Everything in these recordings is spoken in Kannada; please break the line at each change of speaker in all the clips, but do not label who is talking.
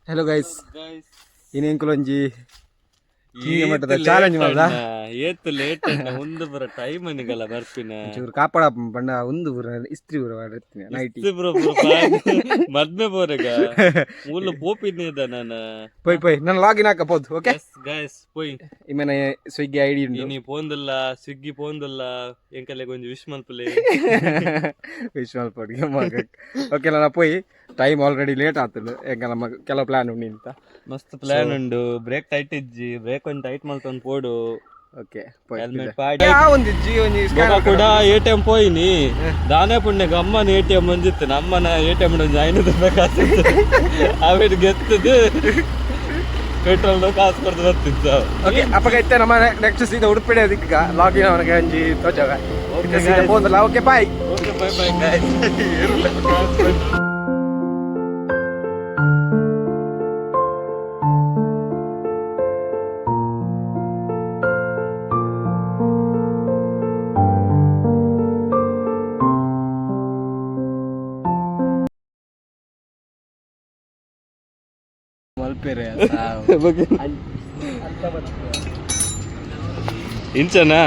ಹಲೋ ಗೈಸ್ ಇನ್ನೇಂಕುಲೊಂಜಿ ಹೀಗೆ ಮಟ್ಟದ ಚಾಲೆಂಜ್ ಮಾಡ್ದ
ಏತ್ ಲೇಟ್ ಒಂದು ಬರ ಟೈಮ್ ನಿಗಲ್ಲ ಬರ್ಪಿನ
ಚೂರು ಕಾಪಾಡ ಪಂಡ ಒಂದು ಬುರ ಇಸ್ತ್ರಿ ಬುರ ಮಾಡಿರ್ತೀನಿ ನೈಟಿ
ಮದ್ಮೆ ಬೋರೆಗ ಮೂಲ ಪೋಪಿದ್ನೇ ಇದ್ದ ನಾನು
ಪೋಯ್ ನಾನು ಲಾಗಿನ್ ಹಾಕಬಹುದು ಓಕೆ
ಗೈಸ್ ಪೋಯ್
ಇಮೇನೆ ಸ್ವಿಗ್ಗಿ ಐಡಿ ಉಂಟು
ನೀ ಪೋಂದಲ್ಲ ಸ್ವಿಗ್ಗಿ ಪೋಂದಲ್ಲ ಎಂಕಲೆ ಕೊಂಚ ವಿಶ್ ಮಲ್ಪಲೆ
ವಿಶ್ ಮಲ್ಪೊಡಿಗೆ ಓಕೆ ನಾನು ಪೋಯ್ ಟೈಮ್ ಆಲ್ರೆಡಿ ಲೇಟ್ ಆತಲು ಎಂಕ ನಮ್ಮ ಕೆಲವು ಪ್ಲಾನ್ ಉಂಡು ಅಂತ
ಮಸ್ತ್ ಪ್ಲಾನ್ ಉಂಡು ಬ್ರೇಕ್ ಟೈಟ್ ಇಜ್ಜಿ ಬ್ರೇಕ್ ಒಂದು ಟೈಟ್ ಮಾಡ್ಕೊಂಡು ಪೋಡು
ಓಕೆ
ಹೆಲ್ಮೆಟ್ ಪಾಡಿ
ಒಂದಿಜ್ಜಿ ಒಂದು
ಕೂಡ ಎ.ಟಿ.ಎಂ ಪೋಯಿನಿ ದಾನೆ ಪುಣ್ಯಗ ಅಮ್ಮನ ಎ.ಟಿ.ಎಂ ಬಂದಿತ್ತು ನಮ್ಮನ ಎ.ಟಿ.ಎಂ 500 ರೂಪಾಯಿ ಕಾಸು ಆಮೇಲೆ ಗೆತ್ತದು ಪೆಟ್ರೋಲ್ ಕಾಸು ಕೊಡ್ದು ಬರ್ತಿದ್ದ
ಓಕೆ ಅಪ್ಪಗೈತೆ ನಮ್ಮ ನೆಕ್ಸ್ಟ್ ಸೀದಾ ಉಡುಪಿಡೆ ಅದಕ್ಕೆ ಲಾಗಿನ್ ಅವನಿಗೆ ಅಂಜಿ ತೋಜಾಗ ಸೀದಾ ಹೋದಲ್ಲ okay bye
okay bye bye guys
ಮಲ್ಪೇರೆ
ಇಂಚನಾ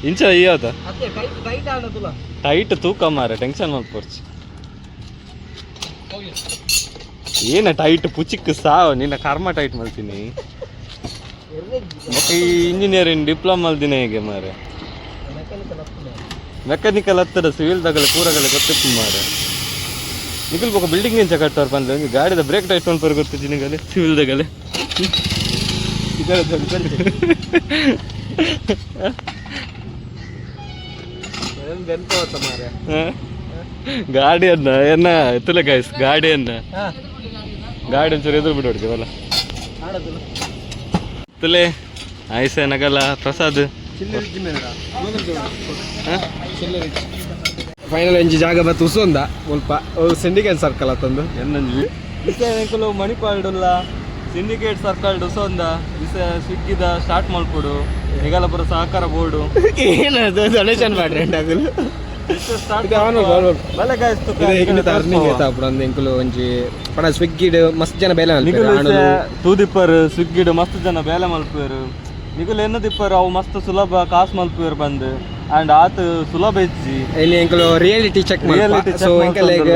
ಇಂಚ ಇಯ್ಯಾದ ಟೈಟ್ ತೂಕ ಮಾರ ಟೆನ್ಷನ್ ಮಾಡ್ಕೊರ್ಚು ಏನ ಟೈಟ್ ಪುಚಿಕ್ ಸಾವು ನಿನ್ನ ಕರ್ಮ ಟೈಟ್ ಮಾಡ್ತೀನಿ ಮತ್ತೆ ಈ ಇಂಜಿನಿಯರಿಂಗ್ ಡಿಪ್ಲೊಮಾ ದಿನ ಹೇಗೆ ಮಾರೆ ಮೆಕ್ಯಾನಿಕಲ್ ಹತ್ತಿರ ಸಿವಿಲ್ ತಗಲೆ ಪೂರಗಲೆ ಗೊತ್ತಿತ್ತು ಮಾರೆ ನಿಖಿಲ್ ಬೊಕ್ಕ ಬಿಲ್ಡಿಂಗ್ ಇಂಚ ಕಟ್ಟೋರು ಬಂದು ಗಾಡಿದ ಬ್ರೇಕ್ ಟೈಟ್ ಮಾಡ್ತಾರೆ ಗೊತ್ತಿತ್ತು ನಿಗಲೆ ಸಿವಿಲ್ ತಗಲೆ ಗಾಡಿಯನ್ನ ಏನ ಎತ್ತಲೆ ಗೈಸ್ ಗಾಡಿಯನ್ನ ಗಾಡಿ ಒಂಚೂರು ಎದುರು ಬಿಡೋಡ್ತೀವಲ್ಲ ತುಲೆ ಆಯ್ಸ ನಗಲ್ಲ ಪ್ರಸಾದ್
ಫೈನಲ್ ಎಂಜಿ ಜಾಗ ಬತ್ತು ಉಸೊಂದ ಸ್ವಲ್ಪ ಸಿಂಡಿಕೇಟ್ ಸರ್ಕಲ್ ಆತಂದು
ಎನ್ನಂಜಿ ಮಣಿಪಾಲ್ಡುಲ್ಲ ಸಿಂಡಿಕೇಟ್ ಸರ್ಕಲ್ ಉಸೊಂದ ಸ್ವಿಗ್ಗಿದ ಸ್ಟಾರ್ಟ್ ಮಾಡ್ಕೊಡು ನಿಗಲಪುರ ಸಹಕಾರ ಬೋರ್ಡು
ಏನದು ಡೊನೇಷನ್ ಮಾಡ್ರಿ ಒಂಜಿ ಪಣ ಸ್ವಿಗ್ಗಿಡ್ ಮಸ್ತ್ ಜನ ಬೇಲೆ
ತೂದಿಪ್ಪರ್ ಸ್ವಿಗ್ಗಿಡ್ ಮಸ್ತ್ ಜನ ಬೇಲೆ ಮಲ್ಪೇರು ನಿಗುಲ್ ಎನ್ನ ದಿಪ್ಪರ್ ಅವು ಮಸ್ತ್ ಸುಲಭ ಕಾಸು ಮಲ್ಪೇರು ಬಂದು ಅಂಡ್ ಆತ ಸುಲಭ ಇಜ್ಜಿ
ಇಲ್ಲಿ ಎಂಕಲು ರಿಯಾಲಿಟಿ ಚೆಕ್ ಸೊ ಎಂಕಲ್ ಈಗ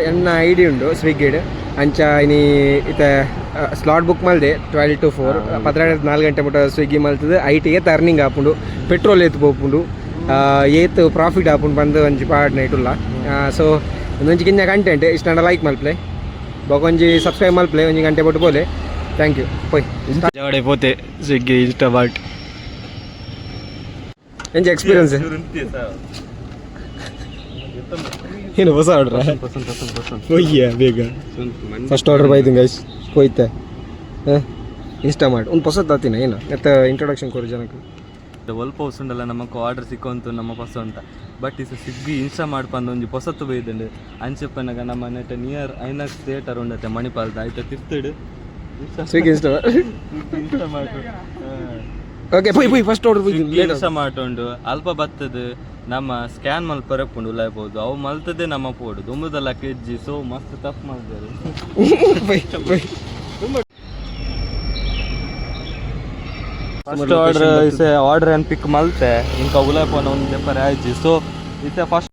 ಎನ್ನ ಐಡಿ ಉಂಡು ಸ್ವಿಗ್ಗಿಡ್ ಅಂಚ ಇನಿ ಇತ ಸ್ಲಾಟ್ ಬುಕ್ ಮಲ್ದೆ 12 to 4 14 ಗಂಟೆ ಮುಟ್ಟ ಸ್ವಿಗ್ಗಿ ಮಲ್ತದೆ ಐಟಿಗೆ ಟರ್ನಿಂಗ್ ಆಪುಂಡು ಪೆಟ್ರೋಲ್ ಎತ್ತು ಪೋಪುಂಡು ಏತ್ ಪ್ರಾಫಿಟ್ ಆಪುಂಡು ಬಂದು ಒಂಜಿ ಪಾಡ್ ನೈಟುಲ್ಲ ಸೊ ಒಂದೊಂಜಿ ಕಿಂಜ ಕಂಟೆಂಟ್ ಇಷ್ಟ ಲೈಕ್ ಮಲ್ಪ್ಲೆ ಬೊಕೊಂಜಿ ಸಬ್ಸ್ಕ್ರೈಬ್ ಮಲ್ಪ್ಲೆ ಒಂಜಿ ಗಂಟೆ ಬಿಟ್ಟು ಬೋಲೆ ಥ್ಯಾಂಕ್ ಯು ಪೋಯ್ ಜವಡೆ ಪೋತೆ ಸ್ವಿಗ್ಗಿ ಇಷ್ಟ ಬಾಟ್ ಎಂಜಿ ಎಕ್ಸ್ಪೀರಿಯನ್ಸ್ ಏನು ಹೊಸ ಆರ್ಡ್ರ ಹೋಯ್ಯ ಬೇಗ ಫಸ್ಟ್ ಆರ್ಡರ್ ಬೈದು ಗೈಸ್ ಹೋಯ್ತೆ ಇನ್ಸ್ಟಾ ಮಾಡಿ ಒಂದು ಹೊಸದು ಆತಿನ ಏನು ಮತ್ತೆ ಇಂಟ್ರೊಡಕ್ಷನ್ ಕೊಡು ಜನಕ್ಕೆ
ಒಲ್ಪ ಹೊಸುಂಡಲ್ಲ ನಮಕ್ ಆರ್ಡರ್ ಸಿಕ್ಕೊಂತು ನಮ್ಮ ಹೊಸ ಅಂತ ಬಟ್ ಇದು ಸ್ವಿಗ್ಗಿ ಇನ್ಸ್ಟಾ ಮಾಡ್ಪಂದು ಒಂಜಿ ಹೊಸತ್ತು ಬೈದಂಡು ಅಂಚೆಪ್ಪನಾಗ ನಮ್ಮ ನೆಟ್ ನಿಯರ್ ಐನಾಕ್ಸ್ ಥಿಯೇಟರ್ ಉಂಡತ್ತೆ ಮಣಿಪಾಲ್ದ ಆಯ್ತಾ ತಿರ್ತಿಡು
ಸ್ವಿಗ್ಗಿ
ಇನ್ಸ್ಟಾ ಮಾಡು
ಓಕೆ ಪೋಯ್ ಫಸ್ಟ್ ಆರ್ಡರ್
ಇನ್ಸ್ಟಾ ಮಾಡ್ಕೊಂಡು ಅಲ್ಪ ಬತ್ತದ ನಮ್ಮ ಸ್ಕ್ಯಾನ್ ಮಲ್ ಪರಪುಂಡು ಉಲಾಯ್ಬೋದು ಅವು ಮಲ್ತದೆ ನಮ್ಮ ಪೋಡು ದುಂಬುದಲ್ಲ ಕೆಜ್ಜಿ ಸೊ ಮಸ್ತ್ ಟಫ್ ಮಾಡಿದ್ದಾರೆ ಫಸ್ಟ್ ಆರ್ಡರ್ ಏನು ಪಿಕ್ ಮಲ್ತೆ ಇಂಕ ಉಲಾಯ್ಪೋನ ಒಂದು ಪೇಪರ್ ಆಯ್ಜಿ ಸೊ ಇತ್ತೆ ಫಸ್ಟ್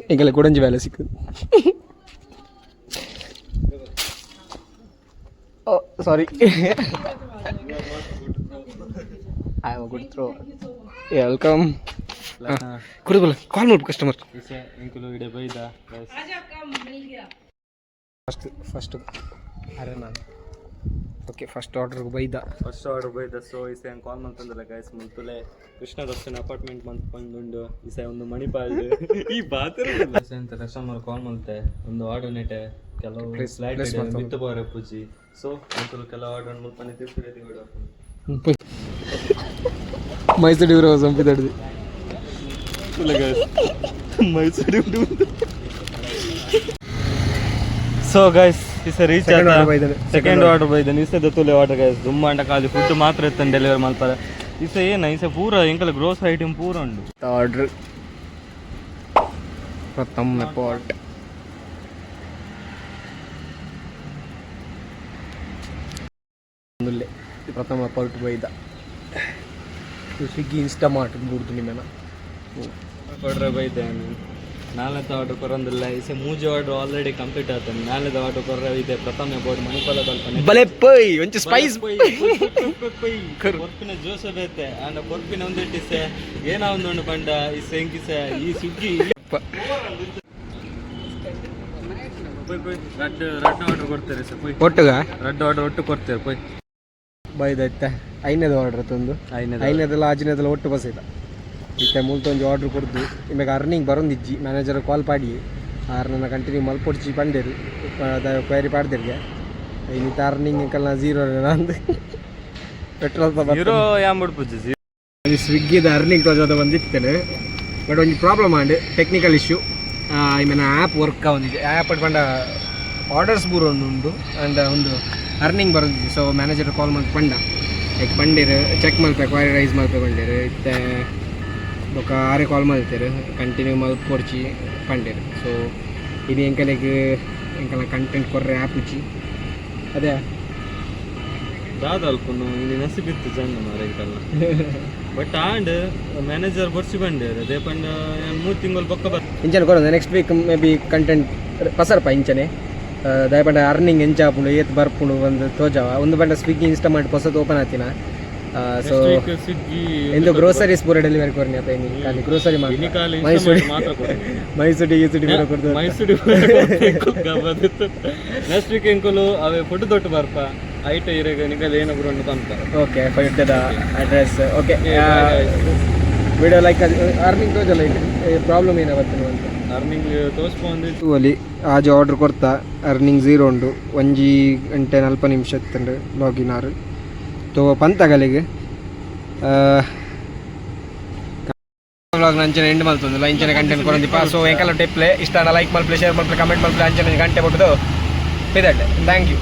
ಎಂಕಲ್ಲ ಕೊಡಂಜಿ ಬೇಲೆ ಸಿಕ್ಕು ಸಾರಿ ಗುಡ್ ಥ್ರೋ ವೆಲ್ಕಮ್ ಕುಡಿದಲ್ಲ ಕಾಲ್ ಮಾಡ್ಬೇಕು ಕಸ್ಟಮರ್ ಫಸ್ಟ್ ಅರೆ ನಾನು ಓಕೆ ಫಸ್ಟ್ ಆರ್ಡರ್ ಬೈದ
ಸೊ ಇಸೆ ಕಾಲ್ ಮಾಡ್ತಂದಲ್ಲ ಗೈಸ್ ಮುಂತುಲೆ ಕೃಷ್ಣ ದರ್ಶನ ಅಪಾರ್ಟ್ಮೆಂಟ್ ಬಂದುಂಡು ಇಸೆ ಒಂದು ಮಣಿಪಾಲ್ಡ್ ಈ ಬಾತರು ಅಂತ ಕಸ್ಟಮರ್ ಕಾಲ್ ಮಾಡ್ತೆ ಒಂದು ಆರ್ಡರ್ ನೆಟೆ ಕೆಲವು ಸ್ಲೈಡ್ ಬಿತ್ತು ಬಾರೆ ಪೂಜಿ ಸೊ ಮುಂತುಲು ಕೆಲವು ಆರ್ಡರ್ ಮುಲ್ಪನೆ ತಿರ್ತಿದೆ ಬಿಡು
ಮೈಸೂರು ಇವರು ಸಂಪಿದಡ್ದು
ಮೈಸೂರು ಸೊ ಗೈಸ್ ಇಸ ರೀಚ್ ಸೆಕೆಂಡ್ ಆರ್ಡರ್ ಬೈದನು ಇಸದ ತುಲೆ ಆರ್ಡರ್ ಗೈಸ್ ದುಮ್ಮಂಡ ಖಾಲಿ ಫುಡ್ ಮಾತ್ರ ಇತ್ತಂದು ಡೆಲಿವರಿ ಮಾಡ್ತಾರೆ ಇಸ ಏನ ಇಸ ಪೂರ ಎಂಕಲ ಗ್ರೋಸರಿ ಐಟಮ್ ಪೂರ ಉಂಡು
ಆರ್ಡರ್ ಪ್ರಥಮ ಪಾಟ್ ಪ್ರಥಮ ಪಾಟ್ ಬೈದ ಸ್ವಿಗ್ಗಿ ಇನ್ಸ್ಟಾಮಾರ್ಟ್ ಬೂಡ್ದು ನಿಮ್ಮೆನ
ಆರ್ಡರ್ ಬೈದೇನು ನಾಳೆದ ಆರ್ಡರ್ ಕೊರಂದಿಲ್ಲ ಇಸ ಮೂಜಿ ಆರ್ಡರ್ ಆಲ್ರೆಡಿ ಕಂಪ್ಲೀಟ್ ಆಯ್ತಾನೆ ನಾಳೆದ ಆರ್ಡರ್ ಕೊರ್ರ ಇದೆ ಪ್ರಥಮ ಬೋರ್ಡ್ ಮಣಿಪಾಲ ತಲ್ಪನೆ
ಬಲೆ ಪೈ ಒಂಚ ಸ್ಪೈಸ್
ಕೊರ್ಪಿನ ಜೋಸ ಬೇತೆ ಅಂಡ ಕೊರ್ಪಿನ ಒಂದಿಟ್ಟಿಸೆ ಏನ ಒಂದುಂಡು ಬಂಡ ಇಸ ಎಂಕಿಸೆ ಈ ಸುಗ್ಗಿ ರೆಡ್ ಆರ್ಡರ್ ಕೊಡ್ತಾರೆ ಸರ್ ಪೊಯ್
ಒಟ್ಟುಗ
ರೆಡ್ ಆರ್ಡರ್ ಒಟ್ಟು ಕೊಡ್ತೇವೆ ಪೊಯ್
ಬೈದೈತೆ ಐನದ ಆರ್ಡರ್ ತಂದು ಐನದೆಲ್ಲ ಆಜಿನದೆಲ್ಲ ಒಟ್ಟು ಬಸೈತ ಇತ್ತೆ ಮುಲ್ತೊಂದು ಆರ್ಡ್ರ್ ಕೊಡ್ದು ಇವಾಗ ಅರ್ನಿಂಗ್ ಬರೋಂದಿಜ್ಜಿ ಮ್ಯಾನೇಜರ್ ಕಾಲ್ ಪಾಡಿ ಆರು ನನ್ನ ಕಂಟಿನ್ಯೂ ಮಲ್ಪೊಡ್ಚಿ ಪಂಡೇರು ಕ್ವೈರಿ ಪಾಡ್ದಿರ್ಗೆ ಇನ್ನಿತ್ತ ಅರ್ನಿಂಗ್ ಕಲ್ಲ ಝೀರೋ ಅಂದು ಪೆಟ್ರೋಲ್
ಹೀರೋ ಯಾಂಬುಡ್ ಪೂಜೆ
ಸ್ವಿಗ್ಗಿದ ಅರ್ನಿಂಗ್ ತೋಜೋದ ಬಂದಿತ್ತೇನೆ ಬಟ್ ಒಂದು problem and technical issue I app work ಆಗೊಂದಿದೆ ಆ್ಯಪ್ ಪಂಡ ಆರ್ಡರ್ಸ್ ಬೂರ ಉಂಡು ಆ್ಯಂಡ್ ಒಂದು ಅರ್ನಿಂಗ್ ಬರೋದಿದೆ ಸೊ ಮ್ಯಾನೇಜರ್ ಕಾಲ್ ಮಾಡಿ ಪಂಡ ಲೈಕ್ ಬಂಡೇರು ಚೆಕ್ ಮಲ್ಪೆ ಕ್ವೈರಿ ರೈಸ್ ಮಲ್ಪೆ ಬಂಡೇರು ಇತ್ತೆ ಬೊಕ್ಕ ಆರೆ ಕಾಲ್ ಮಾಡ್ತಾರೆ ಕಂಟಿನ್ಯೂ ಮಲ್ಪೊಡ್ಚಿ ಪಂಡೇರು ಸೊ ಇದು ಎಂಕಲ ಕಂಟೆಂಟ್ ಕೊರ್ರೆ ಆ್ಯಪ್ ಇಚ್ಚಿ ಅದೇ
ದಾದಲ್ಪನು ಇಲ್ಲಿ ನಸಿಬಿತ್ತು ಜಂಗ ಮಾರೈತಲ್ಲ ಬಟ್ ಆಂಡ್ ಮ್ಯಾನೇಜರ್ ಬರ್ಸಿ ಬಂಡೇರು ಅದೇ ಪಂಡ 3 ತಿಂಗಳು ಬೊಕ್ಕ
ಇಂಚನೆ ಕೊಡೋದು next week maybe content ಪಸರಪ್ಪ ಇಂಚನೆ ದಯಪಂಡ ಅರ್ನಿಂಗ್ ಎಂಚಾಪುಂಡು ಏತ್ ಬರ್ಪುಂಡು ಒಂದು ತೋಜಾವ ಒಂದು ಬಂಡ ಸ್ವಿಗ್ಗಿ ಇನ್ಸ್ಟಾ ಮಾಡಿ ಹೊಸದು ಓಪನ್ ಆತಿನ ಸೊ
ಸ್ವಿಗ್ಗಿ
ಎಂದು ಗ್ರೋಸರೀಸ್ ಪೂರ ಡೆಲಿವರಿ ಕೊರ್ನಿ ಆತ ಇನಿ ಖಾಲಿ ಗ್ರೋಸರಿ ಮೈಸೂರು ಮೈಸೂರು ಪೂರ ಕೊಡ್ದು
ಮೈಸೂರು ನೆಕ್ಸ್ಟ್ ವೀಕ್ ಎಂಕಲು ಅವೇ ಫುಡ್ ದೊಟ್ಟು ಬರ್ಪ ಐಟ ಇರಗ ನಿಗಲ್ ಏನೊಬ್ರು ಅಂತ
ಓಕೆ ಫೈಟದ address okay video like earning ತೋಜಲ್ಲ ಪ್ರಾಬ್ಲಮ್ ಏನಾವತ್ತು ಅಂತ
ಅರ್ನಿಂಗ್ ತೋರಿಸ್ಕೊಂಡಿತ್ತು
ಅಲ್ಲಿ ಆಜು ಆರ್ಡ್ರ್ ಕೊಡ್ತಾ ಅರ್ನಿಂಗ್ ಝೀರೋ ಉಂಡು 1 ಗಂಟೆ 40 ನಿಮಿಷ ಇತ್ತಂಡು ಲಾಗಿನ್ ಆರು ತೋ ಪಂತಗಲಿಗೆ ವ್ಲಾಗ್ ಅಂಚನೆ ಎಂಡ್ ಮಲ್ತೊಂದಿಲ್ಲ ಇಂಚನೆ ಕಂಟೆಂಟ್ ಕೊಡೊಂದಿಪ್ಪ ಸೊ ಎಂಕಲ್ಲ ಟೆಪ್ಲೆ ಇಷ್ಟ ಲೈಕ್ ಮಲ್ಪಲೆ ಶೇರ್ ಮಲ್ಪಲೆ ಕಮೆಂಟ್ ಮಲ್ಪಲೆ ಅಂಚನೆ ಗಂಟೆ ಕೊಟ್ಟದು ಇದಡ್ಡೆ ಥ್ಯಾಂಕ್ ಯು